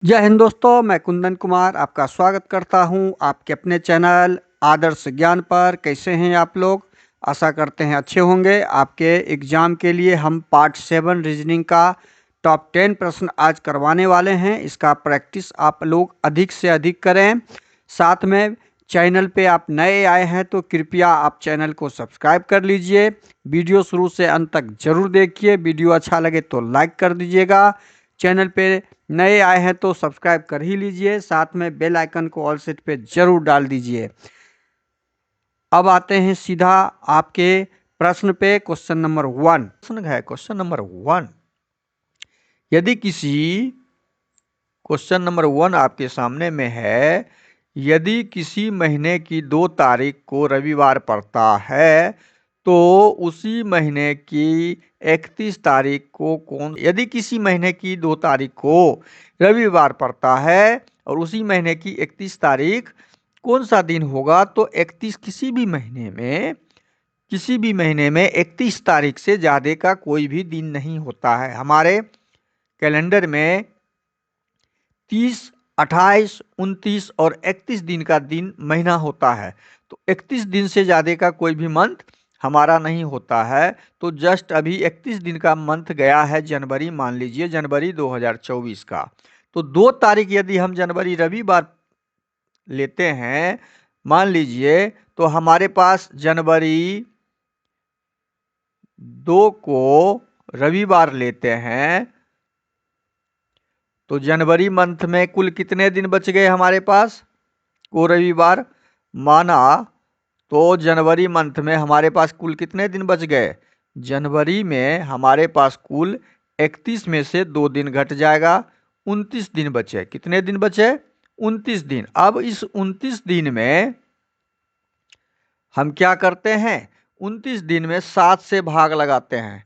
जय हिंद दोस्तों, मैं कुंदन कुमार आपका स्वागत करता हूं आपके अपने चैनल आदर्श ज्ञान पर। कैसे हैं आप लोग? आशा करते हैं अच्छे होंगे। आपके एग्ज़ाम के लिए हम पार्ट 7 रीजनिंग का टॉप 10 प्रश्न आज करवाने वाले हैं। इसका प्रैक्टिस आप लोग अधिक से अधिक करें। साथ में चैनल पे आप नए आए हैं तो कृपया आप चैनल को सब्सक्राइब कर लीजिए। वीडियो शुरू से अंत तक जरूर देखिए। वीडियो अच्छा लगे तो लाइक कर दीजिएगा। चैनल पे नए आए हैं तो सब्सक्राइब कर ही लीजिए। साथ में बेल आइकन को ऑल सेट पे जरूर डाल दीजिए। अब आते हैं सीधा आपके प्रश्न पे। क्वेश्चन नंबर 1 प्रश्न है। क्वेश्चन नंबर 1, यदि किसी क्वेश्चन नंबर 1 आपके सामने में है, यदि किसी महीने की 2 तारीख को रविवार पड़ता है तो उसी महीने की 31 तारीख को यदि किसी महीने की 2 तारीख को रविवार पड़ता है और उसी महीने की 31 तारीख कौन सा दिन होगा? तो 31 किसी भी महीने में 31 तारीख से ज़्यादा का कोई भी दिन नहीं होता है। हमारे कैलेंडर में 30, 28, 29 और 31 दिन का दिन महीना होता है। तो 31 दिन से ज़्यादा का कोई भी मंथ हमारा नहीं होता है। तो जस्ट अभी 31 दिन का मंथ गया है जनवरी, मान लीजिए जनवरी 2024 का। तो 2 तारीख यदि हम जनवरी रविवार लेते हैं, मान लीजिए, तो हमारे पास जनवरी 2 को रविवार लेते हैं तो जनवरी मंथ में कुल कितने दिन बच गए हमारे पास? को रविवार माना तो जनवरी मंथ में हमारे पास कुल कितने दिन बच गए? जनवरी में हमारे पास कुल 31 में से 2 दिन घट जाएगा, 29 दिन बचे। कितने दिन बचे? 29 दिन। अब इस 29 दिन में हम क्या करते हैं? 29 दिन में 7 से भाग लगाते हैं।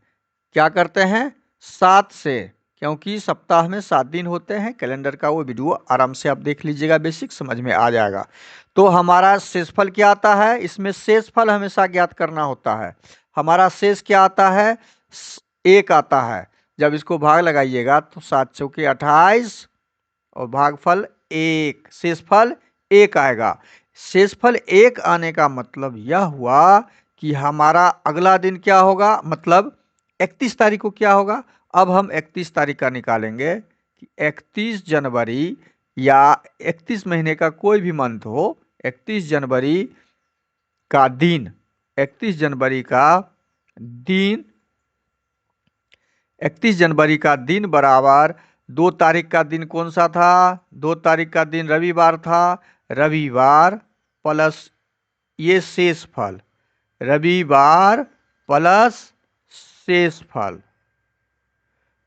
क्या करते हैं? 7 से, क्योंकि सप्ताह में 7 दिन होते हैं। कैलेंडर का वो वीडियो आराम से आप देख लीजिएगा, बेसिक समझ में आ जाएगा। तो हमारा शेषफल क्या आता है? इसमें शेषफल हमेशा ज्ञात करना होता है। हमारा शेष क्या आता है? 1 आता है। जब इसको भाग लगाइएगा तो 7 चौके 28 और भागफल 1, शेषफल 1 आएगा। शेषफल 1 आने का मतलब यह हुआ कि हमारा अगला दिन क्या होगा, मतलब 31 तारीख को क्या होगा? अब हम 31 तारीख का निकालेंगे कि 31 जनवरी या 31 महीने का कोई भी मंथ हो, 31 जनवरी का दिन, 31 जनवरी का दिन, 31 जनवरी का दिन बराबर 2 तारीख का दिन कौन सा था? 2 तारीख का दिन रविवार था। रविवार प्लस ये शेषफल, रविवार प्लस शेषफल,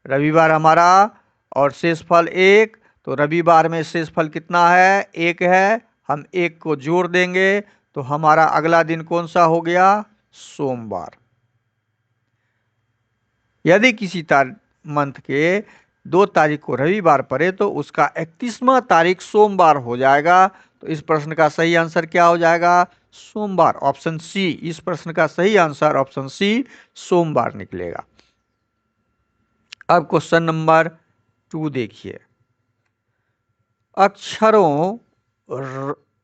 रविवार हमारा और शेषफल 1। तो रविवार में शेषफल कितना है? 1 है। हम 1 को जोड़ देंगे तो हमारा अगला दिन कौन सा हो गया? सोमवार। यदि किसी मंथ के 2 तारीख को रविवार पड़े तो उसका 31वां तारीख सोमवार हो जाएगा। तो इस प्रश्न का सही आंसर क्या हो जाएगा? सोमवार। Option C. इस प्रश्न का सही आंसर ऑप्शन सी, सोमवार निकलेगा। अब क्वेश्चन नंबर 2 देखिए। अक्षरों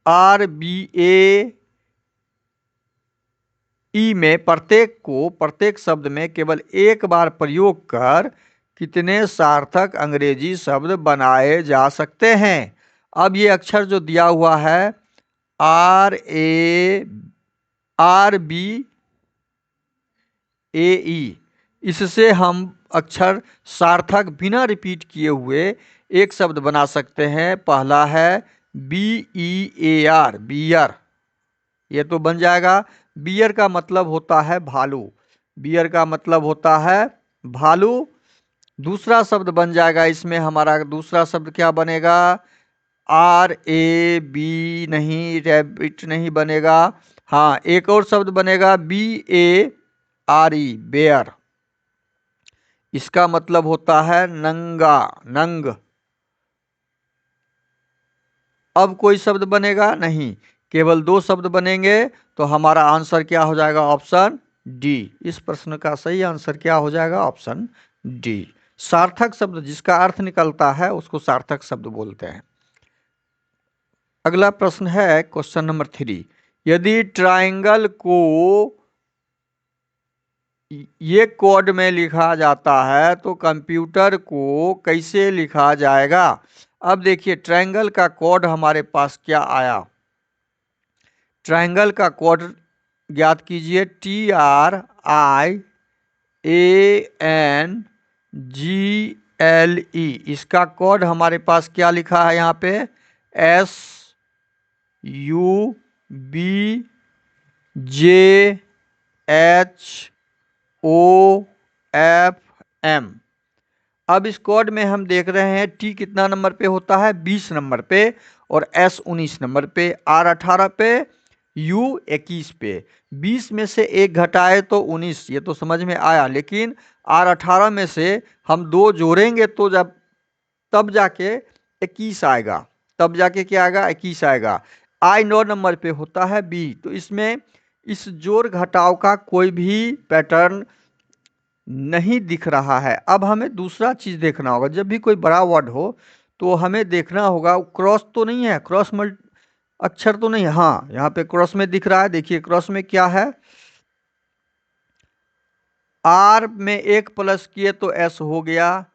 आर बी ए ई में प्रत्येक शब्द में केवल एक बार प्रयोग कर कितने सार्थक अंग्रेजी शब्द बनाए जा सकते हैं? अब ये अक्षर जो दिया हुआ है आर बी ए ई, इससे हम अक्षर सार्थक बिना रिपीट किए हुए एक शब्द बना सकते हैं। पहला है BEAR, बियर। ये तो बन जाएगा। बियर का मतलब होता है भालू। बियर का मतलब होता है भालू। दूसरा शब्द बन जाएगा इसमें हमारा, दूसरा शब्द क्या बनेगा? RAB नहीं, रैबिट नहीं बनेगा। हाँ, एक और शब्द बनेगा BARE, बेयर। इसका मतलब होता है नंगा, नंग। अब कोई शब्द बनेगा नहीं, केवल 2 शब्द बनेंगे। तो हमारा आंसर क्या हो जाएगा? Option D. इस प्रश्न का सही आंसर क्या हो जाएगा? Option D. सार्थक शब्द जिसका अर्थ निकलता है उसको सार्थक शब्द बोलते हैं। अगला प्रश्न है क्वेश्चन नंबर 3। यदि ट्राइंगल को ये कोड में लिखा जाता है तो कंप्यूटर को कैसे लिखा जाएगा? अब देखिए ट्रायंगल का कोड हमारे पास क्या आया। ट्रायंगल का कोड ज्ञात कीजिए। TRIANGLE, इसका कोड हमारे पास क्या लिखा है यहाँ पे? SUBJHOFM। अब इस कोड में हम देख रहे हैं T कितना नंबर पे होता है? 20 नंबर पे, और S 19 नंबर पे, R 18 पे, U 21 पे। 20 में से एक घटाए तो 19, ये तो समझ में आया। लेकिन R 18 में से हम 2 जोड़ेंगे तो तब जाके 21 आएगा। तब जाके क्या आएगा? 21 आएगा। I 9 नंबर पे होता है B। तो इसमें इस जोड़ घटाव का कोई भी पैटर्न नहीं दिख रहा है। अब हमें दूसरा चीज देखना होगा। जब भी कोई बड़ा वर्ड हो तो हमें देखना होगा क्रॉस तो नहीं है, क्रॉस मल्ट अक्षर तो नहीं है। हाँ, यहाँ पे क्रॉस में दिख रहा है। देखिए क्रॉस में क्या है? R में 1 प्लस किए तो S हो गया,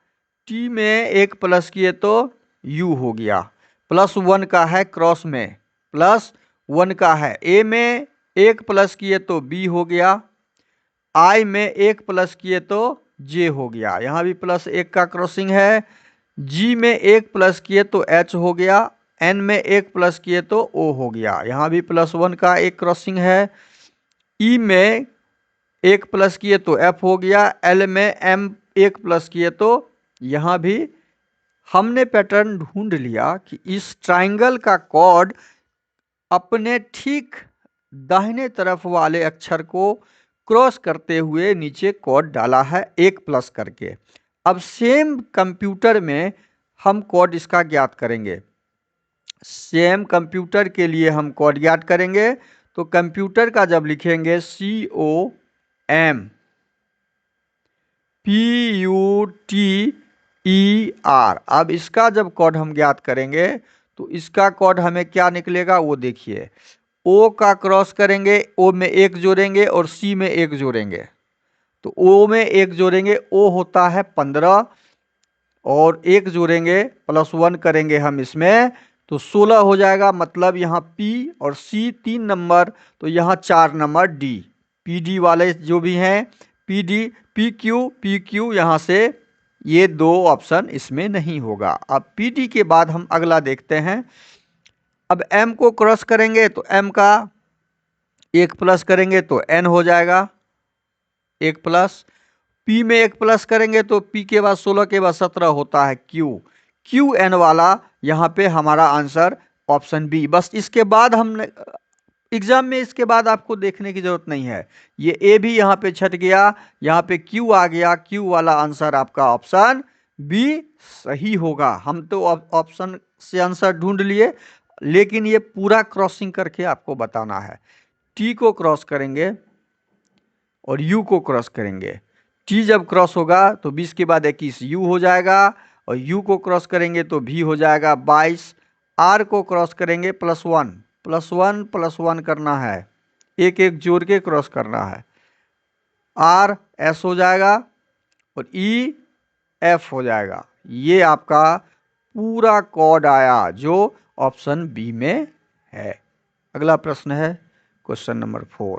T में 1 प्लस किए तो U हो गया। +1 का है क्रॉस में, +1 का है। A में 1 प्लस किए तो B हो गया, I में 1 प्लस किए तो J हो गया। यहाँ भी +1 का क्रॉसिंग है। G में 1 प्लस किए तो H हो गया, N में 1 प्लस किए तो O हो गया। यहाँ भी +1 का एक क्रॉसिंग है। E में 1 प्लस किए तो F हो गया, L में M 1 प्लस किए तो। यहाँ भी हमने पैटर्न ढूंढ लिया कि इस ट्राइंगल का कोड अपने ठीक दाहिने तरफ वाले अक्षर को क्रॉस करते हुए नीचे कोड डाला है 1 प्लस करके। अब सेम कंप्यूटर में हम कोड इसका ज्ञात करेंगे। सेम कंप्यूटर के लिए हम कोड ज्ञात करेंगे। तो कंप्यूटर का जब लिखेंगे COMPUTER, अब इसका जब कोड हम ज्ञात करेंगे तो इसका कोड हमें क्या निकलेगा वो देखिए। O का क्रॉस करेंगे, O में 1 जोड़ेंगे और C में 1 जोड़ेंगे। तो O में 1 जोड़ेंगे, O होता है 15, और 1 जोड़ेंगे +1 करेंगे हम इसमें तो 16 हो जाएगा। मतलब यहाँ P और C 3 नंबर, तो यहाँ 4 नंबर D। PD वाले जो भी हैं PD, PQ यहाँ से ये 2 ऑप्शन इसमें नहीं होगा। अब PD के बाद हम अगला देखते हैं। अब M को क्रॉस करेंगे तो M का 1 प्लस करेंगे तो N हो जाएगा 1 प्लस। P में 1 प्लस करेंगे तो P के बाद 16 के बाद 17 होता है QN वाला यहाँ पे हमारा आंसर ऑप्शन बी। बस इसके बाद हम एग्जाम में इसके बाद आपको देखने की जरूरत नहीं है। ये A भी यहाँ पे छट गया, यहाँ पे Q आ गया। Q वाला आंसर आपका ऑप्शन बी सही होगा। हम तो ऑप्शन से आंसर ढूंढ लिए, लेकिन ये पूरा क्रॉसिंग करके आपको बताना है। T को क्रॉस करेंगे और U को क्रॉस करेंगे। T जब क्रॉस होगा तो 20 के बाद 21 U हो जाएगा, और U को क्रॉस करेंगे तो V हो जाएगा 22। R को क्रॉस करेंगे +1 करना है, एक एक जोड़ के क्रॉस करना है। R S हो जाएगा और E F हो जाएगा। ये आपका पूरा कोड आया जो ऑप्शन बी में है। अगला प्रश्न है क्वेश्चन नंबर 4।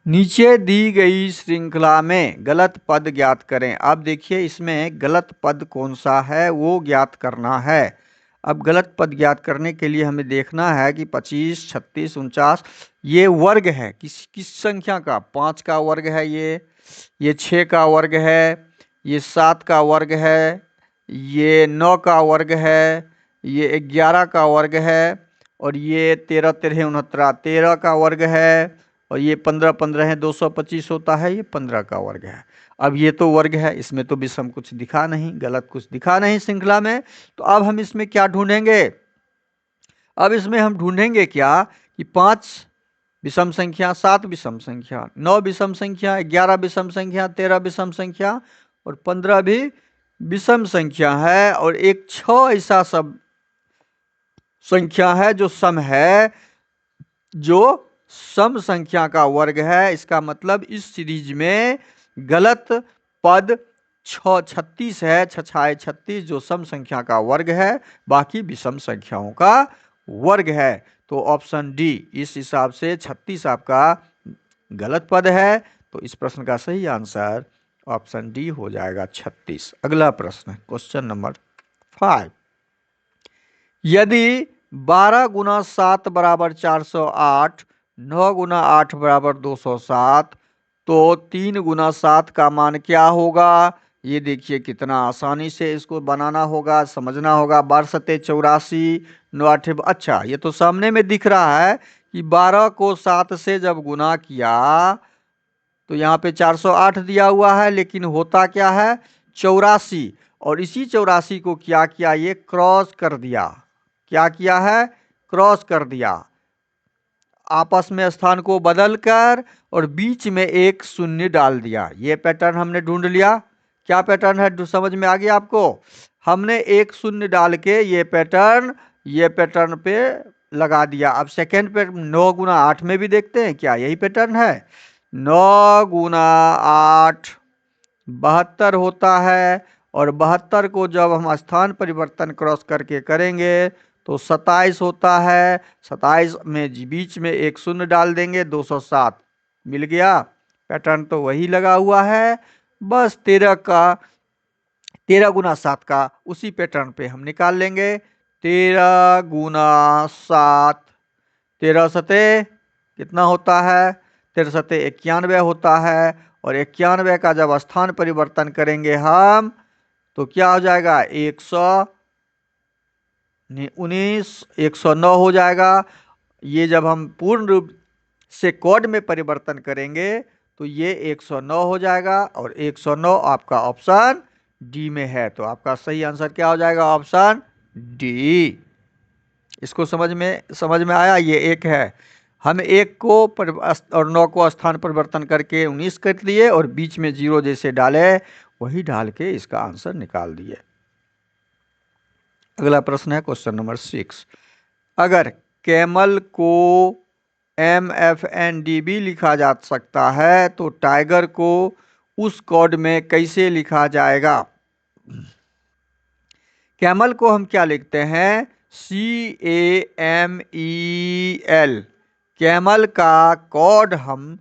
नीचे दी गई श्रृंखला में गलत पद ज्ञात करें। अब देखिए इसमें गलत पद कौन सा है वो ज्ञात करना है। अब गलत पद ज्ञात करने के लिए हमें देखना है कि 25, 36, 49 ये वर्ग है किस संख्या का? 5 का वर्ग है, ये 6 का वर्ग है, ये 7 का वर्ग है, ये 9 का वर्ग है, ये 11 का वर्ग है, और ये 13 13 69 13 का वर्ग है, और ये 15 15 है 225 होता है, ये 15 का वर्ग है। अब ये तो वर्ग है, इसमें तो विषम कुछ दिखा नहीं, गलत कुछ दिखा नहीं श्रृंखला में। तो अब हम इसमें क्या ढूंढेंगे? अब इसमें हम ढूंढेंगे क्या कि 5 विषम संख्या, 7 विषम संख्या, 9 विषम संख्या, 11 विषम संख्या, 13 विषम संख्या, और 15 भी विषम संख्या है, और एक 6 ऐसा सब संख्या है जो सम है, जो सम संख्या का वर्ग है। इसका मतलब इस सीरीज में गलत पद 36 है, 6×6 = 36, जो सम संख्या का वर्ग है, बाकी विषम संख्याओं का वर्ग है। तो ऑप्शन डी इस हिसाब से 36 आपका गलत पद है। तो इस प्रश्न का सही आंसर ऑप्शन डी हो जाएगा 36। अगला प्रश्न क्वेश्चन नंबर 5। यदि 12 × 7 = 408, 9 × 8 = 207, तो 3 × 7 का मान क्या होगा? ये देखिए कितना आसानी से इसको बनाना होगा, समझना होगा। 12×7 = 84, 9×8 अच्छा, ये तो सामने में दिख रहा है कि 12 को 7 से जब गुना किया तो यहाँ पे 408 दिया हुआ है, लेकिन होता क्या है 84, और इसी 84 को क्या किया, ये क्रॉस कर दिया। क्या किया है? क्रॉस कर दिया, आपस में स्थान को बदलकर, और बीच में एक शून्य डाल दिया। ये पैटर्न हमने ढूंढ लिया। क्या पैटर्न है समझ में आ गया आपको? हमने एक शून्य डाल के ये पैटर्न पे लगा दिया। अब सेकेंड पे 9 × 8 में भी देखते हैं क्या यही पैटर्न है। 9 × 8 72 होता है, और 72 को जब हम स्थान परिवर्तन क्रॉस करके करेंगे तो 27 होता है। 27 में बीच में एक शून्य डाल देंगे, 207 मिल गया। पैटर्न तो वही लगा हुआ है, बस 13 × 7 का उसी पैटर्न पे हम निकाल लेंगे। 13 × 7, 13 सते कितना होता है? 13 सते 91 होता है, और 91 का जब स्थान परिवर्तन करेंगे हम तो क्या हो जाएगा? 119, 109 हो जाएगा। ये जब हम पूर्ण रूप से कोड में परिवर्तन करेंगे तो ये 109 हो जाएगा, और 109 आपका ऑप्शन डी में है। तो आपका सही आंसर क्या हो जाएगा? Option D. इसको समझ में आया? ये एक है, हम एक को और 9 को स्थान परिवर्तन करके 19 कर दिए, और बीच में 0 जैसे डाले वही डाल के इसका आंसर निकाल दिए। अगला प्रश्न है क्वेश्चन नंबर 6। अगर कैमल को MFNDB लिखा जा सकता है तो टाइगर को उस कोड में कैसे लिखा जाएगा? कैमल को हम क्या लिखते हैं? CAMEL। कैमल का कोड हम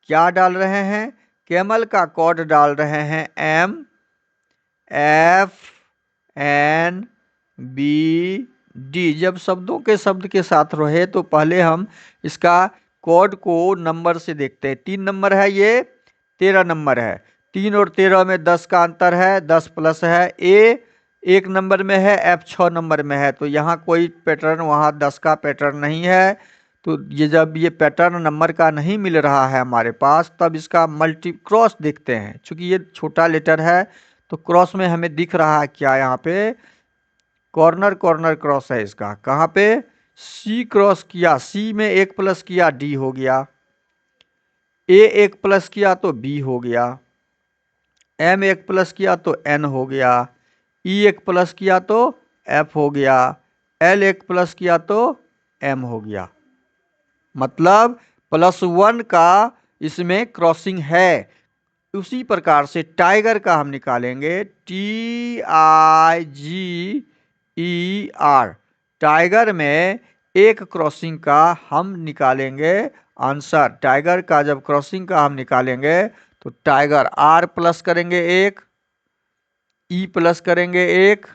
क्या डाल रहे हैं? कैमल का कोड डाल रहे हैं MFNBD। जब शब्दों के शब्द के साथ रहे तो पहले हम इसका कोड को नंबर से देखते हैं। 3 नंबर है, ये 13 नंबर है। 3 और 13 में 10 का अंतर है, 10 प्लस है। A 1 नंबर में है, F 6 नंबर में है, तो यहाँ कोई पैटर्न, वहाँ 10 का पैटर्न नहीं है। तो ये जब ये पैटर्न नंबर का नहीं मिल रहा है हमारे पास, तब इसका मल्टी क्रॉस देखते हैं। चूंकि ये छोटा लेटर है तो क्रॉस में हमें दिख रहा है क्या, यहाँ पे कॉर्नर क्रॉस है इसका। कहाँ पे? C क्रॉस किया, C में 1 प्लस किया, D हो गया। A 1 प्लस किया तो B हो गया। M 1 प्लस किया तो N हो गया। E 1 प्लस किया तो F हो गया। L 1 प्लस किया तो M हो गया। मतलब +1 का इसमें क्रॉसिंग है। उसी प्रकार से टाइगर का हम निकालेंगे, TIGER। टाइगर में एक क्रॉसिंग का हम निकालेंगे आंसर। टाइगर का जब क्रॉसिंग का हम निकालेंगे तो टाइगर R प्लस करेंगे 1, E प्लस करेंगे 1,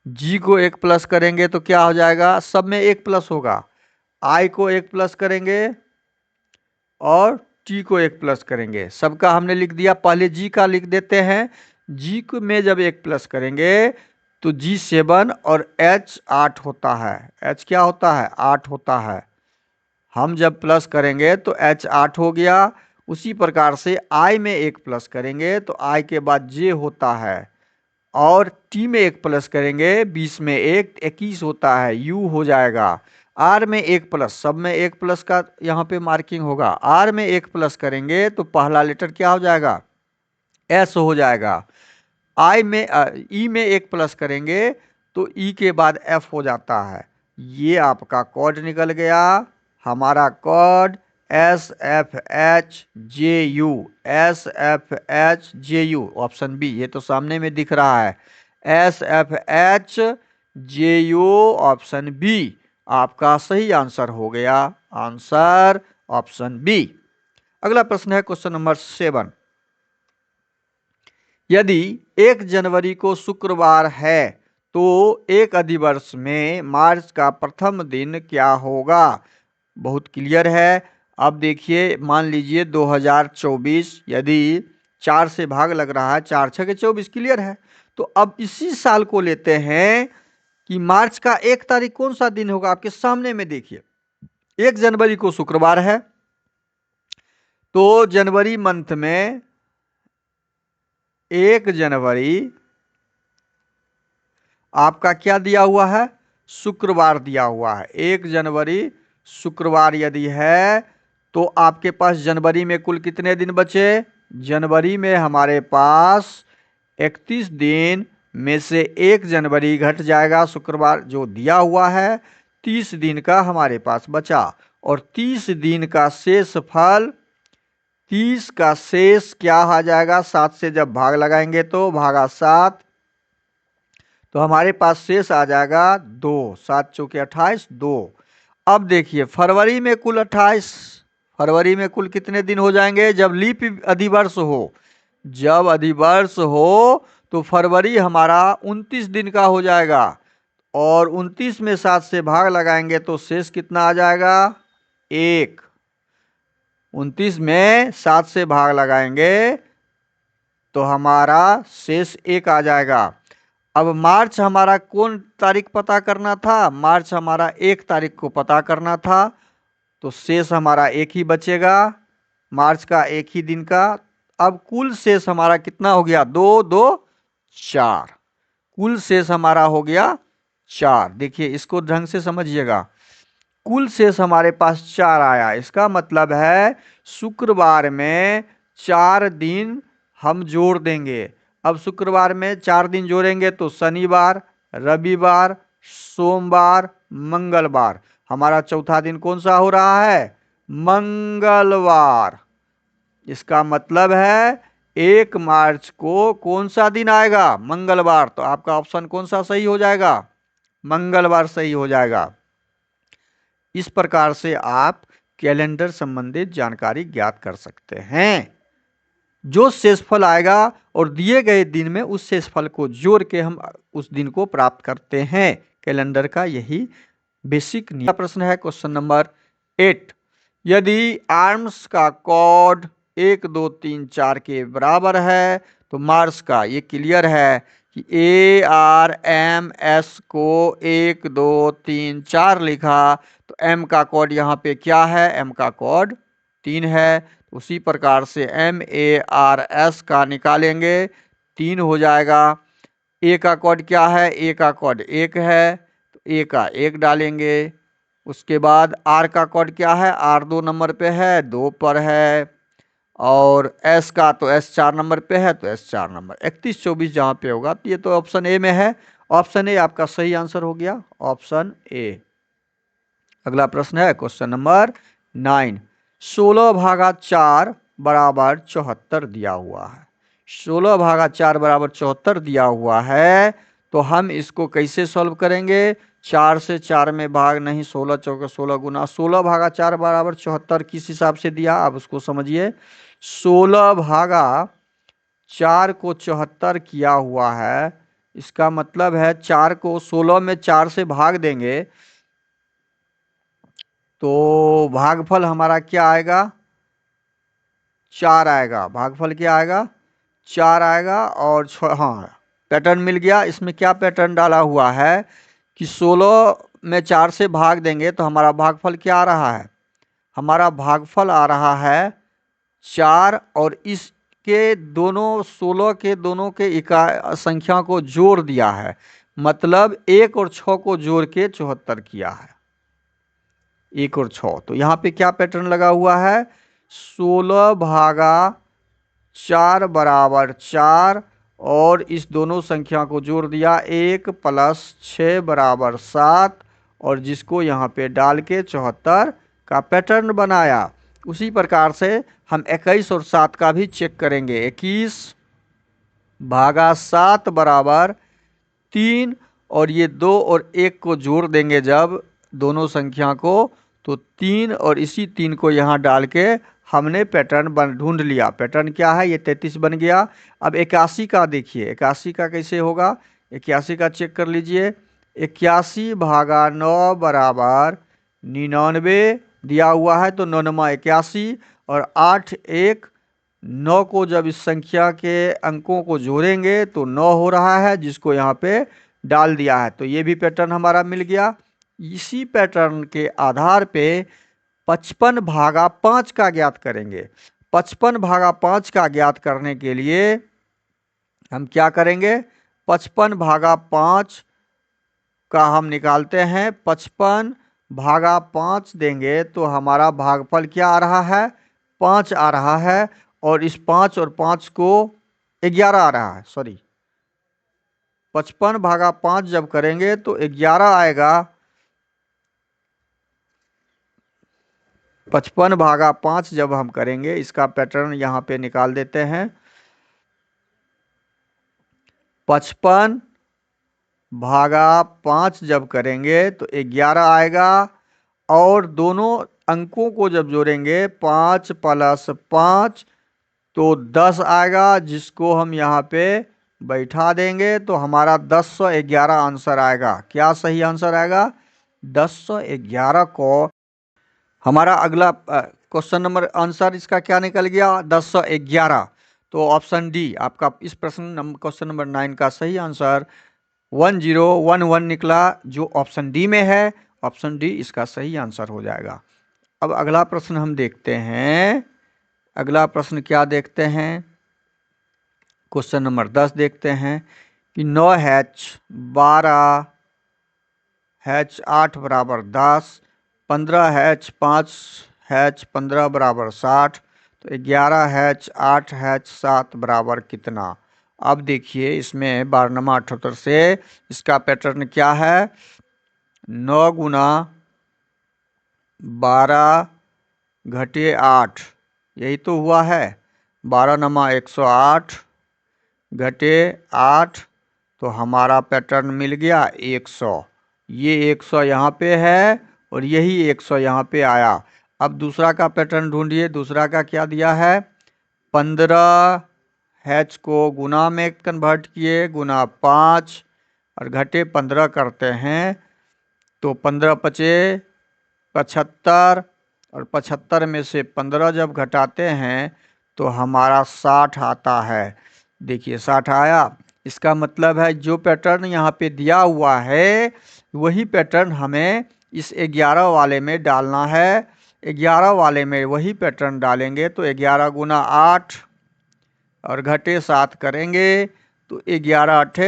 G को 1 प्लस करेंगे तो क्या हो जाएगा? सब में 1 प्लस होगा। I को 1 प्लस करेंगे और T को 1 प्लस करेंगे। सबका हमने लिख दिया। पहले G का लिख देते हैं। G में जब 1 प्लस करेंगे तो G 7 और H 8 होता है। H क्या होता है? 8 होता है। हम जब प्लस करेंगे तो H 8 हो गया। उसी प्रकार से I में 1 प्लस करेंगे तो I के बाद J होता है, और T में 1 प्लस करेंगे 20 में 1 21 होता है, U हो जाएगा। R में 1 प्लस, सब में 1 प्लस का यहाँ पे मार्किंग होगा। R में 1 प्लस करेंगे तो पहला लेटर क्या हो जाएगा? एस हो जाएगा। आई में ई में 1 प्लस करेंगे तो ई के बाद एफ हो जाता है। ये आपका कोड निकल गया। हमारा code SFHJU, SFHJU option B, ये तो सामने में दिख रहा है। SFHJU ऑप्शन बी आपका सही आंसर हो गया। Answer option B. अगला प्रश्न है क्वेश्चन नंबर 7। यदि 1 जनवरी को शुक्रवार है तो एक अधिवर्ष में मार्च का प्रथम दिन क्या होगा? बहुत क्लियर है। अब देखिए, मान लीजिए 2024, यदि 4 से भाग लग रहा है, 4 6 24, क्लियर है। तो अब इसी साल को लेते हैं कि मार्च का 1 तारीख कौन सा दिन होगा? आपके सामने में देखिए, 1 जनवरी को शुक्रवार है तो जनवरी मंथ में 1 जनवरी आपका क्या दिया हुआ है? शुक्रवार दिया हुआ है। 1 जनवरी शुक्रवार यदि है तो आपके पास जनवरी में कुल कितने दिन बचे? जनवरी में हमारे पास 31 दिन में से 1 जनवरी घट जाएगा, शुक्रवार जो दिया हुआ है, 30 दिन का हमारे पास बचा। और 30 दिन का शेष फल, 30 का शेष क्या आ जाएगा? 7 से जब भाग लगाएंगे तो भागा 7, तो हमारे पास शेष आ जाएगा 2। 7 चौके 28, 2। अब देखिए, फरवरी में कुल 28, फरवरी में कुल कितने दिन हो जाएंगे? जब लीप अधिवर्ष हो, जब अधिवर्ष हो तो फरवरी हमारा 29 दिन का हो जाएगा। और 29 में 7 से भाग लगाएंगे तो शेष कितना आ जाएगा? 1। 29 में 7 से भाग लगाएंगे तो हमारा शेष 1 आ जाएगा। अब मार्च हमारा कौन तारीख पता करना था? मार्च हमारा 1 तारीख को पता करना था, तो शेष हमारा 1 ही बचेगा, मार्च का 1 ही दिन का। अब कुल शेष हमारा कितना हो गया? 2 2 4। कुल शेष हमारा हो गया 4। देखिए, इसको ढंग से समझिएगा। कुल शेष हमारे पास 4 आया। इसका मतलब है शुक्रवार में 4 दिन हम जोड़ देंगे। अब शुक्रवार में 4 दिन जोड़ेंगे तो शनिवार, रविवार, सोमवार, मंगलवार। हमारा चौथा दिन कौन सा हो रहा है? मंगलवार। इसका मतलब है 1 मार्च को कौन सा दिन आएगा? मंगलवार। तो आपका ऑप्शन कौन सा सही हो जाएगा? मंगलवार सही हो जाएगा। इस प्रकार से आप कैलेंडर संबंधित जानकारी ज्ञात कर सकते हैं। जो शेषफल आएगा और दिए गए दिन में उस शेषफल को जोड़ के हम उस दिन को प्राप्त करते हैं। कैलेंडर का यही बेसिक नियम। प्रश्न है क्वेश्चन नंबर 8। यदि आर्म्स का कोड 1 2 3 4 के बराबर है तो मार्स का, ये क्लियर है कि ARMS को 1 2 3 4 लिखा तो M का कोड यहाँ पे क्या है? M का कोड 3 है। उसी प्रकार से MARS का निकालेंगे, 3 हो जाएगा। A का कोड क्या है? A का कोड 1 है तो A का 1 डालेंगे। उसके बाद R का कोड क्या है? R 2 नंबर पे है, 2 पर है। और S का तो S 4 नंबर पे है तो S 4 नंबर। 31 24 जहाँ पे होगा तो ये तो ऑप्शन ए में है। ऑप्शन ए आपका सही आंसर हो गया, ऑप्शन ए। अगला प्रश्न है क्वेश्चन नंबर 9। 16 भागा 4 बराबर 74 दिया हुआ है। 16 भागा 4 बराबर 74 दिया हुआ है तो हम इसको कैसे सॉल्व करेंगे? 4 से 4 में भाग नहीं, 16 चौके 16 गुना 16 भागा 4 बराबर 74 किस हिसाब से दिया आप उसको समझिए। 16 भागा 4 को 74 किया हुआ है, इसका मतलब है 4 को 16 में 4 से भाग देंगे तो भागफल हमारा क्या आएगा? 4 आएगा। भागफल क्या आएगा? 4 आएगा। और हाँ, पैटर्न मिल गया। इसमें क्या पैटर्न डाला हुआ है कि 16 में 4 से भाग देंगे तो हमारा भागफल क्या आ रहा है? हमारा भागफल आ रहा है 4। और इसके दोनों 16 के दोनों के संख्या को जोड़ दिया है, मतलब 1 और 6 को जोड़ के 74 किया है। 1 और 6। तो यहाँ पे क्या पैटर्न लगा हुआ है? 16 भागा 4 बराबर 4 और इस दोनों संख्या को जोड़ दिया 1 प्लस 6 बराबर 7 और जिसको यहाँ पे डाल के 74 का पैटर्न बनाया। उसी प्रकार से हम 21 और 7 का भी चेक करेंगे। 21 भागा 7 बराबर 3 और ये 2 और 1 को जोड़ देंगे जब दोनों संख्या को तो 3 और इसी 3 को यहाँ डाल के हमने पैटर्न ढूंढ लिया। पैटर्न क्या है, ये 33 बन गया। अब 81 का देखिए, 81 का कैसे होगा, 81 का चेक कर लीजिए। 81 भागा 9 बराबर 99 दिया हुआ है तो 9 नमा 81 और 8 1 9 को जब इस संख्या के अंकों को जोड़ेंगे तो 9 हो रहा है जिसको यहाँ पे डाल दिया है। तो ये भी पैटर्न हमारा मिल गया। इसी पैटर्न के आधार पे 55 भागा 5 का ज्ञात करेंगे। 55 भागा 5 का ज्ञात करने के लिए हम क्या करेंगे, 55 भागा 5 का हम निकालते हैं। 55 भागा 5 देंगे तो हमारा भागफल क्या आ रहा है, 5 आ रहा है और इस 5 और 5 को 11 आ रहा है। सॉरी, 55 भागा 5 जब करेंगे तो 11 आएगा। 55 भागा 5 जब हम करेंगे, इसका पैटर्न यहाँ पे निकाल देते हैं। 55 भागा 5 जब करेंगे तो 11 आएगा और दोनों अंकों को जब जोड़ेंगे 5 प्लस 5 तो 10 आएगा जिसको हम यहाँ पे बैठा देंगे तो हमारा 1011 आंसर आएगा। क्या सही आंसर आएगा, 1011 को हमारा अगला क्वेश्चन नंबर आंसर इसका क्या निकल गया, 1011। तो ऑप्शन डी आपका इस प्रश्न क्वेश्चन नंबर 9 का सही आंसर 1011 निकला, जो ऑप्शन डी में है। ऑप्शन डी इसका सही आंसर हो जाएगा। अब अगला प्रश्न हम देखते हैं। अगला प्रश्न क्या देखते हैं, क्वेश्चन नंबर 10 देखते हैं कि 9H 12 H 8 बराबर 10, 15H 5H 15 बराबर 60 तो 11H 8H 7 बराबर कितना। अब देखिए इसमें 12 से इसका पैटर्न क्या है, 9 गुना 12 घटे 8, यही तो हुआ है। 12 नमा 108 घटे 8 तो हमारा पैटर्न मिल गया 100। ये 100 यहाँ पे है और यही 100 यहाँ पे आया। अब दूसरा का पैटर्न ढूंढिए। दूसरा का क्या दिया है, 15H को गुना में कन्वर्ट किए, गुना 5 और घटे 15 करते हैं तो 15 पचे 75 और 75 में से 15 जब घटाते हैं तो हमारा 60 आता है। देखिए 60 आया। इसका मतलब है जो पैटर्न यहाँ पे दिया हुआ है वही पैटर्न हमें इस 11 वाले में डालना है। 11 वाले में वही पैटर्न डालेंगे तो 11 गुना 8 और घटे 7 करेंगे तो 11 8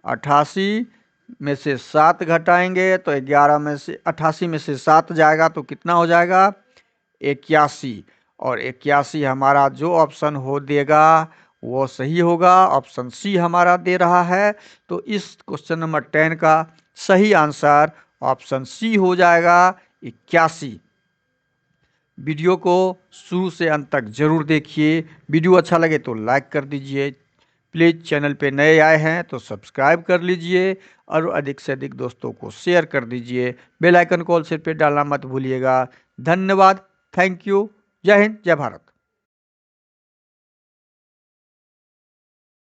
88 में से 7 घटाएंगे तो 11 में से 88 में से 7 जाएगा तो कितना हो जाएगा, 81। और 81 हमारा जो ऑप्शन हो देगा वो सही होगा। ऑप्शन सी हमारा दे रहा है। तो इस क्वेश्चन नंबर 10 का सही आंसर ऑप्शन सी हो जाएगा, 81। वीडियो को शुरू से अंत तक जरूर देखिए। वीडियो अच्छा लगे तो लाइक कर दीजिए। प्लीज़ चैनल पे नए आए हैं तो सब्सक्राइब कर लीजिए और अधिक से अधिक दोस्तों को शेयर कर दीजिए। बेल आइकन को ऑल सेट पे डालना मत भूलिएगा। धन्यवाद, थैंक यू, जय हिंद, जय भारत।